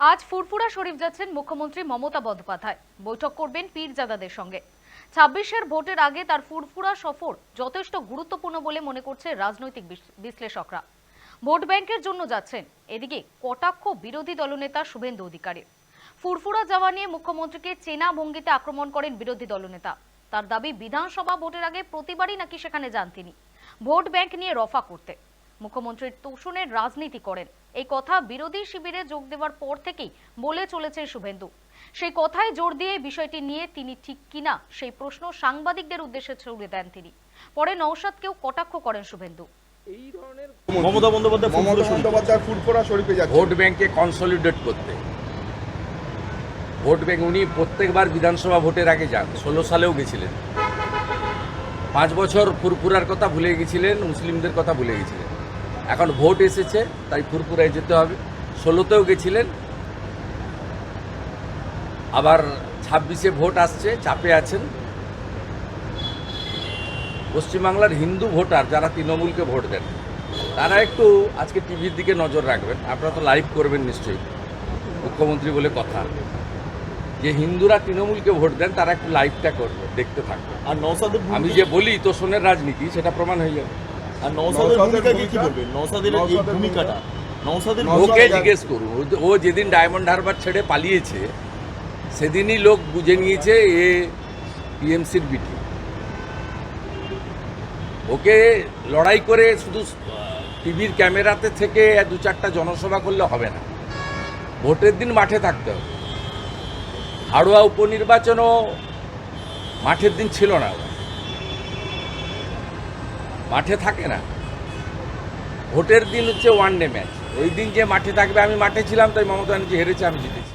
আজ ফুরফুরা শরীফ যাচ্ছেন মুখ্যমন্ত্রী মমতা বন্দ্যোপাধ্যায়। বৈঠক করবেন পীরজাদাদের সঙ্গে। ২৬-এর ভোটের আগে তার ফুরফুরা সফর যথেষ্ট গুরুত্বপূর্ণ বলে মনে করছে রাজনৈতিক বিশ্লেষকরা। ভোট ব্যাংকের জন্য যাচ্ছেন। এদিকে কটাক্ষ বিরোধী দলনেতা শুভেন্দু অধিকারী। ফুরফুরা যাওয়া নিয়ে মুখ্যমন্ত্রীকে চেনা ভঙ্গিতে আক্রমণ করেন বিরোধী দলনেতা। তার দাবি, বিধানসভা ভোটের আগে প্রতিবারই নাকি সেখানে যান তিনি ভোট ব্যাংক নিয়ে রফা করতে। মুখ্যমন্ত্রীর তোষণের রাজনীতি করেন, এই কথা বিরোধী শিবিরে যোগ দেওয়ার পর থেকেই বলে চলেছেন শুভেন্দু। সেই কথায় জোর দিয়ে বিষয়টি নিয়ে তিনি ঠিক কিনা সেই প্রশ্ন সাংবাদিকদের উদ্দেশ্যে ছুড়ে দেন তিনি। পরে নওশাদকেও কটাক্ষ করেন শুভেন্দু। এই ধরনের মমতা বন্দ্যোপাধ্যায় ফুরফুরা শরীফে যাচ্ছে ভোট ব্যাংকে কনসলিডেট করতে। ভোট ব্যাংক উনি প্রত্যেকবার বিধানসভা ভোটের আগে যান। 16 সালেও গেছিলেন। 5 বছর ফুরফুরার কথা ভুলে গেছিলেন, মুসলিমদের কথা ভুলে গেছিলেন। এখন ভোট এসেছে, তাই ফুরফুরায় যেতে হবে। 16তেও গেছিলেন, আবার 26-এ ভোট আসছে, চাপে আছেন। পশ্চিমবাংলার হিন্দু ভোটার যারা তৃণমূলকে ভোট দেন, তারা একটু আজকে টিভির দিকে নজর রাখবেন। আপনারা তো লাইভ করবেন নিশ্চয়ই, মুখ্যমন্ত্রী বলে কথা। যে হিন্দুরা তৃণমূলকে ভোট দেন তারা একটু লাইভটা করবে, দেখতে থাকবে। আর নওশাদের আমি যে বলি তোষণের রাজনীতি, সেটা প্রমাণ হয়ে যাবে। আর নওশাদের ভূমিকা কি বলবেন? নওশাদের এই ভূমিকাটা নওশাদের ওকে জিজ্ঞেস করুন। ও যেদিন ডায়মন্ড হারবার ছেড়ে পালিয়েছে, সেদিনই লোক বুঝে নিয়েছে এ টিএমসির বিটি। ওকে লড়াই করে শুধু টিভির ক্যামেরাতে থেকে 2-4টা জনসভা করলে হবে না। ভোটের দিন মাঠে থাকতে হবে। হাড়োয়া উপনির্বাচনও মাঠের দিন ছিল না, মাঠে থাকে না। ভোটের দিন হচ্ছে ওয়ান ডে ম্যাচ। ওই দিন যে মাঠে থাকবে, আমি মাঠে ছিলাম, তাই মমতা ব্যানার্জি হেরেছে, আমি জিতেছি।